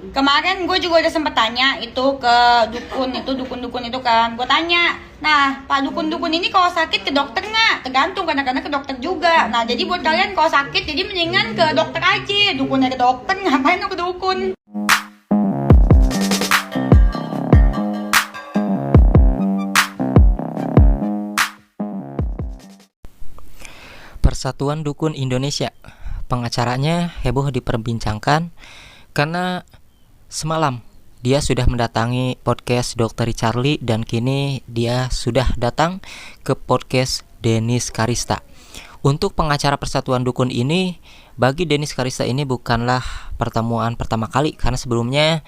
Kemarin gue juga udah sempet tanya itu ke dukun itu kan. Gue tanya, nah Pak dukun-dukun ini kalau sakit ke dokter nggak? Tergantung, kadang-kadang ke dokter juga. Nah jadi buat kalian kalau sakit jadi mendingan ke dokter aja. Dukunnya ke dokter, ngapain lo ke dukun? Persatuan Dukun Indonesia. Pengacaranya heboh diperbincangkan karena semalam dia sudah mendatangi podcast Dr. Charlie dan kini dia sudah datang ke podcast Denis Karista. Untuk pengacara Persatuan Dukun ini, bagi Denis Karista ini bukanlah pertemuan pertama kali karena sebelumnya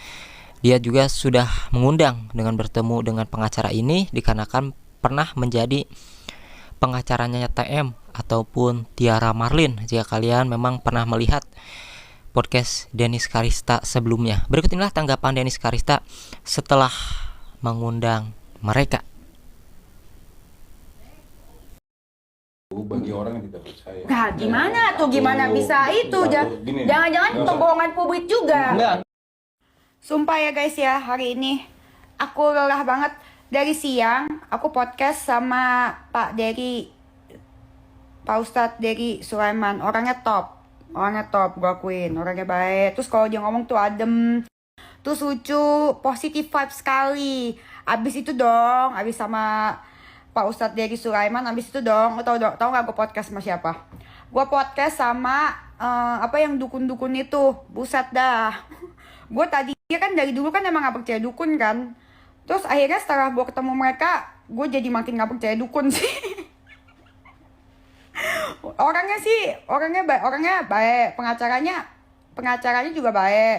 dia juga sudah mengundang dengan bertemu dengan pengacara ini dikarenakan pernah menjadi pengacaranya TM ataupun Tiara Marlin jika kalian memang pernah melihat podcast Denis Karista sebelumnya. Berikut inilah tanggapan Denis Karista setelah mengundang mereka. Bagi orang yang tidak percaya. Nah gimana tuh, gimana bisa itu? Jangan-jangan pembohongan publik juga. Enggak. Sumpah ya guys ya, hari ini aku lelah banget. Dari siang aku podcast sama Pak Ustadz Dery Sulaiman. Orangnya top, gue akuin. Orangnya baik. Terus kalau dia ngomong tuh adem, terus lucu, positif vibe sekali. Abis sama Pak Ustadz Dery Sulaiman, abis itu dong, tau gak gue podcast sama siapa? Gue podcast sama yang dukun-dukun itu. Buset dah. Gue tadinya kan dari dulu kan emang gak percaya dukun kan. Terus akhirnya setelah gue ketemu mereka, gue jadi makin gak percaya dukun sih. orangnya baik, pengacaranya juga baik.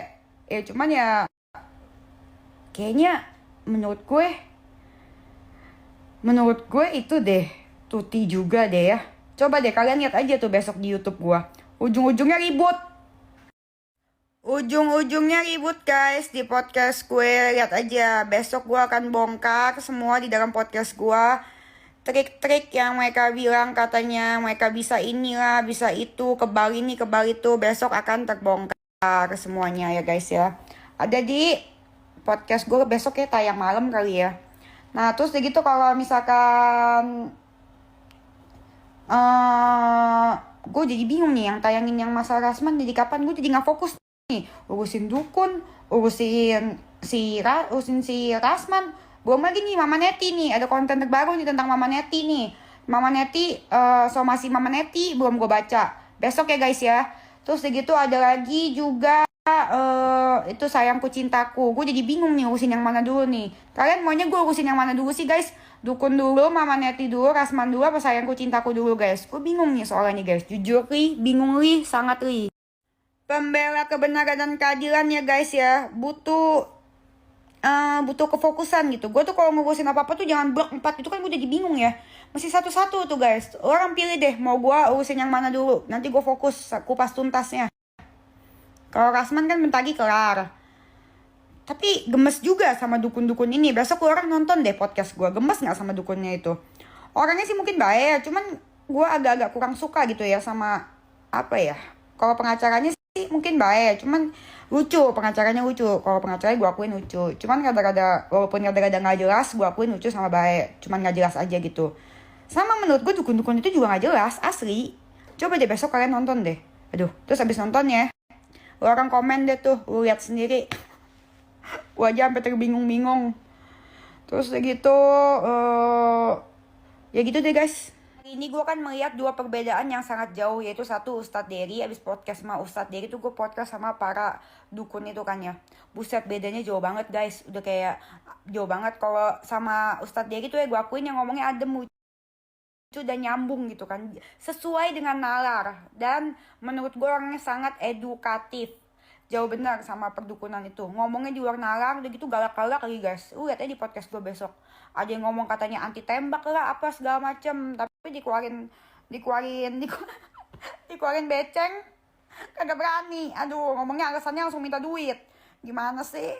Cuman ya kayaknya menurut gue itu deh Tuti juga deh ya. Coba deh kalian lihat aja tuh besok di YouTube gue. Ujung-ujungnya ribut guys di podcast gue. Lihat aja, besok gue akan bongkar semua di dalam podcast gue. Trik-trik yang mereka bilang katanya mereka bisa inilah, bisa itu, kebal ini, kebal itu. Besok akan terbongkar semuanya ya guys ya. Ada di podcast gue besok ya, tayang malam kali ya. Nah terus begitu kalau misalkan gue jadi bingung nih yang tayangin yang masalah Rasman jadi kapan. Gue jadi gak fokus nih urusin dukun, urusin si Rasman. Belum lagi nih Mama Neti nih, ada konten terbaru nih tentang Mama Neti nih. Mama Neti, somasi Mama Neti belum gue baca. Besok ya guys ya. Terus begitu ada lagi juga itu Sayangku Cintaku. Gue jadi bingung nih urusin yang mana dulu nih. Kalian maunya gue urusin yang mana dulu sih guys? Dukun dulu, Mama Neti dulu, Rasman dulu, apa Sayangku Cintaku dulu guys? Gue bingung nih soalnya guys. Jujur bingung sangat Pembela kebenaran dan keadilan ya guys ya, butuh kefokusan gitu. Gue tuh kalau ngurusin apa-apa tuh jangan blok 4 itu kan gue jadi bingung ya. Mesti satu-satu tuh guys. Orang pilih deh mau gue urusin yang mana dulu. Nanti gue fokus kupas tuntasnya. Kalau Rasman kan mentagi kelar. Tapi gemes juga sama dukun-dukun ini. Besok orang nonton deh podcast gue. Gemes gak sama dukunnya itu? Orangnya sih mungkin baik, cuman gue agak-agak kurang suka gitu ya sama kalau pengacaranya sih mungkin baik, cuman pengacaranya lucu. Kalau pengacaranya gue akuin lucu, cuman walaupun rada-rada gak jelas, gue akuin lucu sama baik. Cuman gak jelas aja gitu. Sama menurut gue dukun-dukun itu juga gak jelas, asli. Coba deh besok kalian nonton deh. Terus abis nonton ya, lu orang komen deh tuh, lu lihat sendiri. Gue aja sampai terbingung-bingung. Terus gitu, ya gitu deh guys. Ini gue kan melihat dua perbedaan yang sangat jauh, yaitu satu Ustadz Dery. Abis podcast sama Ustadz Dery tuh gue podcast sama para dukun itu kan ya. Buset, bedanya jauh banget guys. Udah kayak jauh banget. Kalau sama Ustadz Dery tuh ya gue akuin yang ngomongnya adem, lucu dan nyambung gitu kan, sesuai dengan nalar. Dan menurut gue orangnya sangat edukatif. Jauh benar sama perdukunan itu. Ngomongnya di luar nalar, udah gitu galak-galak lagi guys. Lihat aja di podcast gue besok. Ada yang ngomong katanya anti tembak lah, apa segala macem. Tapi dikeluarin beceng. Kagak berani. Aduh, ngomongnya alasannya langsung minta duit. Gimana sih?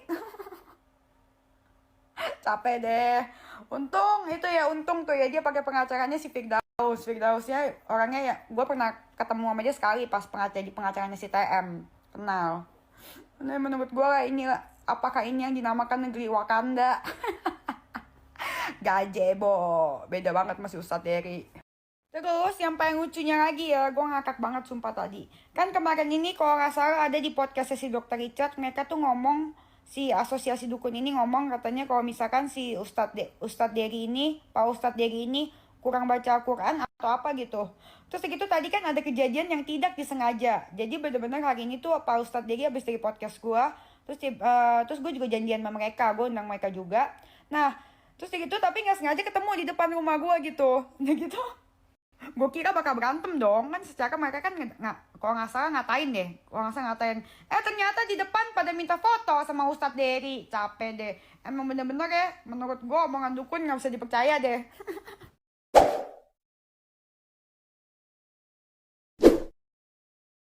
Capek deh. Untung tuh ya dia pakai pengacaranya si Firdausnya orangnya ya, gue pernah ketemu sama dia sekali pas pengacaranya si TM. Kenal. Nah, menurut gue apakah ini yang dinamakan negeri Wakanda? Gajebo, beda banget masih Ustadz Dery. Terus yang paling lucunya lagi ya, gue ngakak banget sumpah tadi. Kan kemarin ini kalau nggak salah ada di podcastnya si Dr. Richard, mereka tuh ngomong, si asosiasi dukun ini ngomong katanya kalau misalkan si Ustadz Dery ini, Pak Ustadz Dery ini kurang baca Al-Quran atau apa gitu. Terus gitu tadi kan ada kejadian yang tidak disengaja. Jadi bener-bener hari ini tuh Pak Ustadz Dery habis dari podcast gue, terus gue juga janjian sama mereka, gue undang mereka juga. Nah, terus gitu tapi nggak sengaja ketemu di depan rumah gue gitu. Nah gitu. Gue kira bakal berantem dong, kan secara mereka kan kalau nggak salah ngatain deh, ternyata di depan pada minta foto sama Ustadz Dery. Capek deh, emang bener-bener ya, menurut gue omongan dukun nggak bisa dipercaya deh.